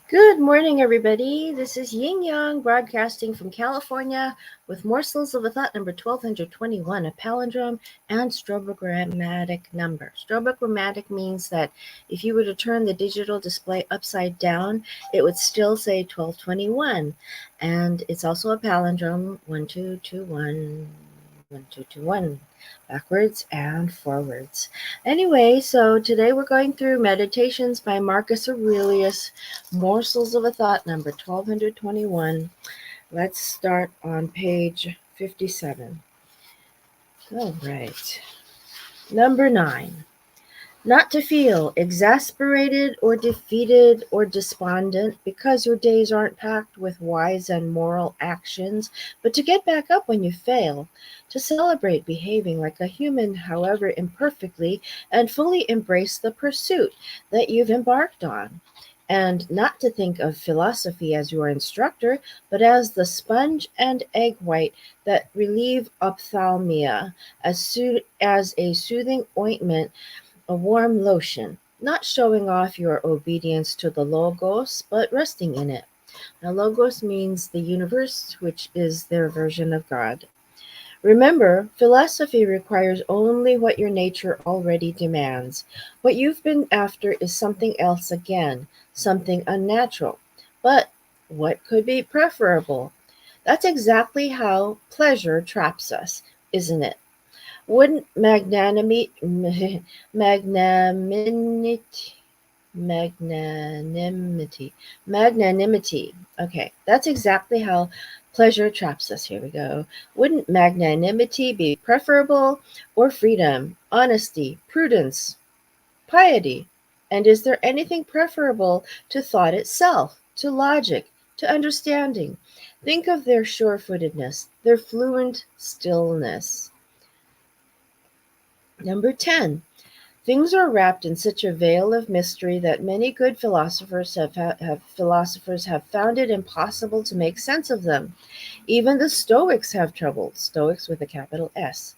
Good morning, everybody. This is Yin Yang broadcasting from California with Morsels of a Thought number 1221, a palindrome and strobogrammatic number. Strobogrammatic means that if you were to turn the digital display upside down, it would still say 1221. And it's also a palindrome 1221. 1221, backwards and forwards. Anyway, so today we're going through Meditations by Marcus Aurelius, Morsels of a Thought, number 1221. Let's start on page 57. All right. Number 9. Not to feel exasperated or defeated or despondent because your days aren't packed with wise and moral actions, but to get back up when you fail, to celebrate behaving like a human, however imperfectly, and fully embrace the pursuit that you've embarked on. And not to think of philosophy as your instructor, but as the sponge and egg white that relieve ophthalmia, as a soothing ointment, a warm lotion, not showing off your obedience to the Logos, but resting in it. Now, Logos means the universe, which is their version of God. Remember, philosophy requires only what your nature already demands. What you've been after is something else again, something unnatural. But what could be preferable? That's exactly how pleasure traps us, isn't it? Wouldn't magnanimity. Okay, that's exactly how pleasure traps us. Here we go. Wouldn't magnanimity be preferable, or freedom, honesty, prudence, piety? And is there anything preferable to thought itself, to logic, to understanding? Think of their sure footedness, their fluent stillness. Number 10. Things are wrapped in such a veil of mystery that many good philosophers have found it impossible to make sense of them. Even the Stoics have trouble, Stoics with a capital S.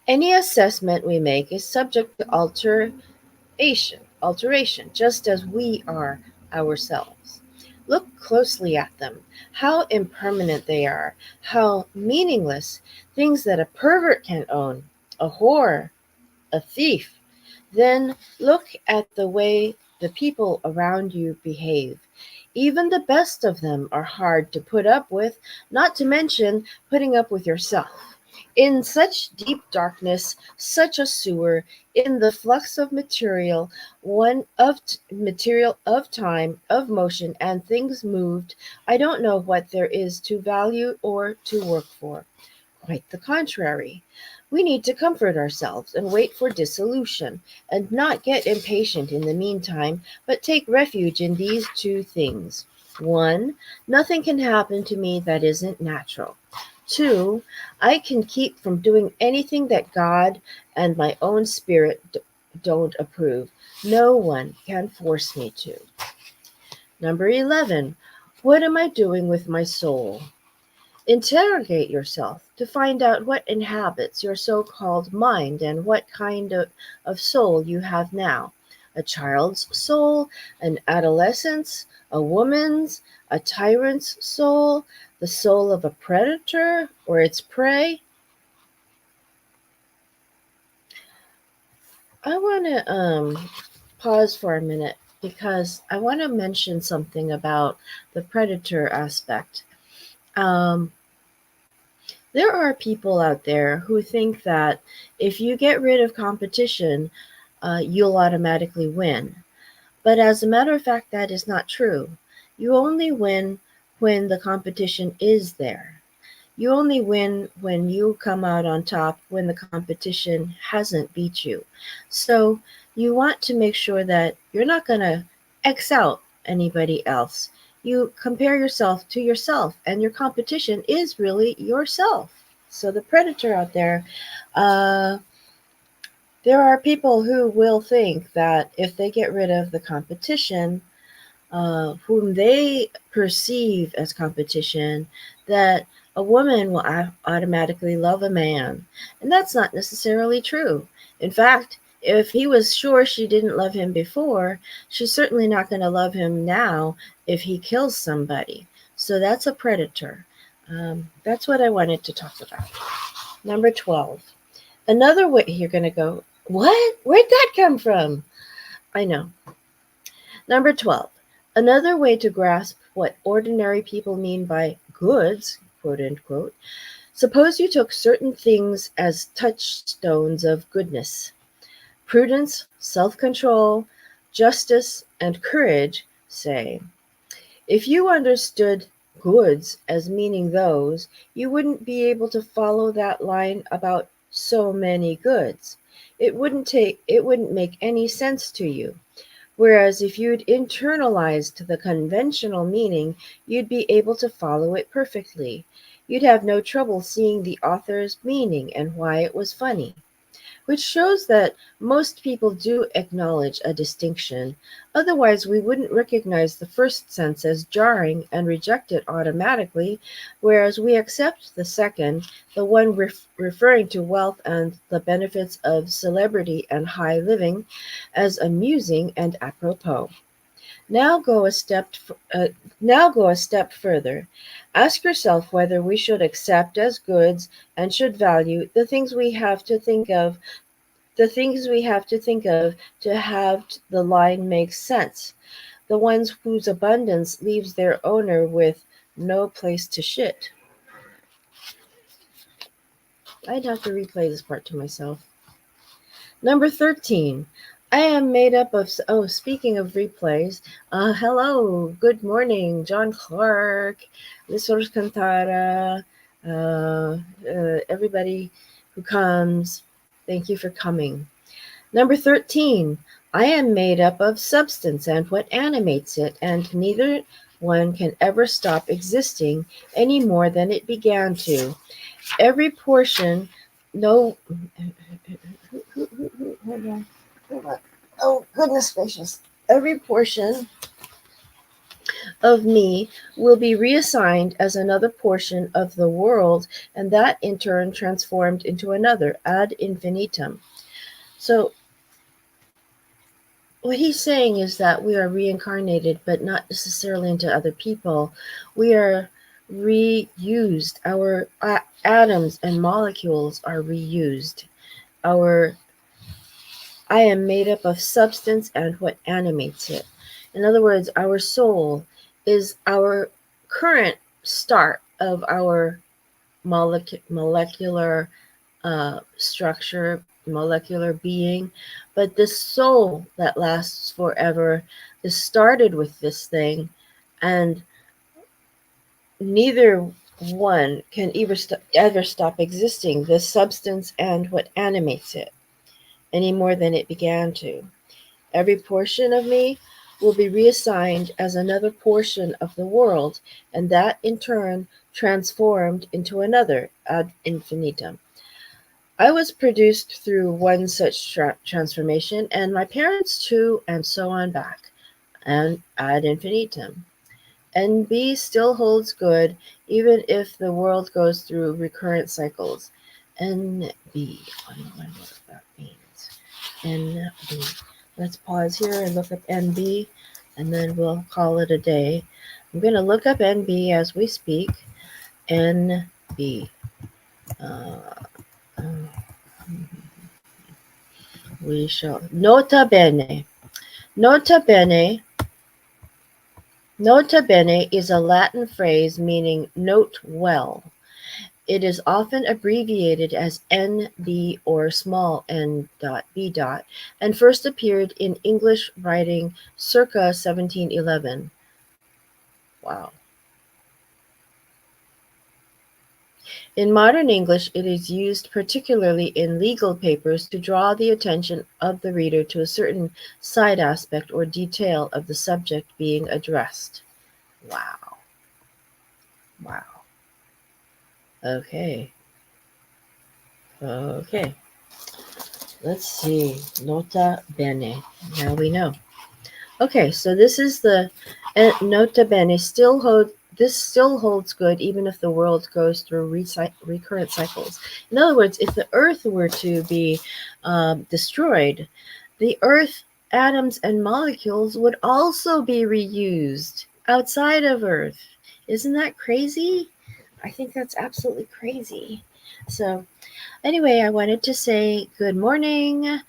Any assessment we make is subject to alteration, just as we are ourselves. Look closely at them. How impermanent they are, how meaningless, things that a pervert can own, a whore, a thief. Then look at the way the people around you behave. Even the best of them are hard to put up with, not to mention putting up with yourself. In such deep darkness, such a sewer, in the flux of material of time, of motion, and things moved, I don't know what there is to value or to work for. Quite the contrary. We need to comfort ourselves and wait for dissolution, and not get impatient in the meantime, but take refuge in these two things. 1. Nothing can happen to me that isn't natural. 2. I can keep from doing anything that God and my own spirit don't approve. No one can force me to. Number 11. What am I doing with my soul? Interrogate yourself to find out what inhabits your so called mind and what kind of soul you have now. A child's soul, an adolescent's, a woman's, a tyrant's soul, the soul of a predator or its prey. I want to pause for a minute because I want to mention something about the predator aspect. Um, There are people out there who think that if you get rid of competition, you'll automatically win. But as a matter of fact, that is not true. You only win when the competition is there. You only win when you come out on top when the competition hasn't beat you. So you want to make sure that you're not going to X out anybody else. You compare yourself to yourself, and your competition is really yourself. So the predator out uh, there are people who will think that if they get rid of the competition, whom they perceive as competition, that a woman will automatically love a man. And that's not necessarily true. In fact, If he was sure she didn't love him before, she's certainly not going to love him now if he kills somebody. So that's a predator. That's what I wanted to talk about. Number 12. Another way you're going to go, what? Where'd that come from? I know. Number 12. Another way to grasp what ordinary people mean by goods, quote unquote. Suppose you took certain things as touchstones of goodness. Prudence, self-control, justice, and courage, say. If you understood goods as meaning those, you wouldn't be able to follow that line about so many goods. It wouldn't make any sense to you. Whereas if you'd internalized the conventional meaning, you'd be able to follow it perfectly. You'd have no trouble seeing the author's meaning and why it was funny. Which shows that most people do acknowledge a distinction. Otherwise, we wouldn't recognize the first sense as jarring and reject it automatically, whereas we accept the second, the one referring to wealth and the benefits of celebrity and high living, as amusing and apropos. Now go a step further. Ask yourself whether we should accept as goods and should value the things we have to think of to have the line make sense. The ones whose abundance leaves their owner with no place to shit. I'd have to replay this part to myself. Number 13. I am made up of, speaking of replays, hello, good morning, John Clark, Lisors Cantara, everybody who comes, thank you for coming. Number 13, I am made up of substance and what animates it, and neither one can ever stop existing any more than it began to. Every portion, no, hold on. Oh, goodness gracious. Every portion of me will be reassigned as another portion of the world, and that in turn transformed into another ad infinitum. So what he's saying is that we are reincarnated, but not necessarily into other people. We are reused. Our atoms and molecules are reused. I am made up of substance and what animates it. In other words, our soul is our current start of our molecular structure, molecular being, but this soul that lasts forever is started with this thing, and neither one can ever stop existing, this substance and what animates it, any more than it began to. Every portion of me will be reassigned as another portion of the world, and that in turn transformed into another ad infinitum. I was produced through one such transformation, and my parents too, and so on back, and ad infinitum. NB still holds good, even if the world goes through recurrent cycles. NB, I don't know what that means. NB. Let's pause here and look up NB, and then we'll call it a day. I'm going to look up NB as we speak. NB. We shall. Nota bene. Nota bene. Nota bene is a Latin phrase meaning note well. It is often abbreviated as NB or small n.b. and first appeared in English writing circa 1711. Wow. In modern English, it is used particularly in legal papers to draw the attention of the reader to a certain side aspect or detail of the subject being addressed. Wow. Wow. Okay. Let's see. Nota bene. Now we know. Okay, so this is the nota bene still this still holds good even if the world goes through recurrent cycles. In other words, if the Earth were to be destroyed, the Earth atoms and molecules would also be reused outside of Earth. Isn't that crazy? I think that's absolutely crazy. So, anyway, I wanted to say good morning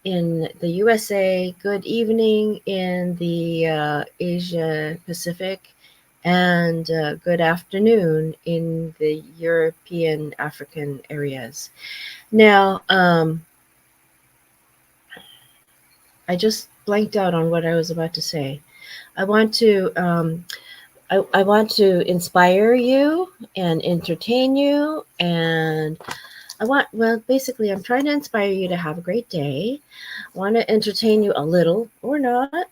in the USA, good evening in the Asia Pacific, and good afternoon in the European African areas. Now, I just blanked out on what I was about to say. I want to I want to inspire you and entertain you, and basically, I'm trying to inspire you to have a great day. I want to entertain you a little or not.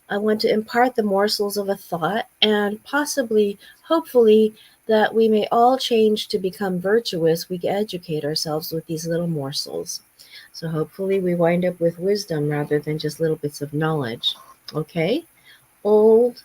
I want to impart the morsels of a thought, and possibly, hopefully, that we may all change to become virtuous. We educate ourselves with these little morsels. So hopefully we wind up with wisdom rather than just little bits of knowledge. Okay? Old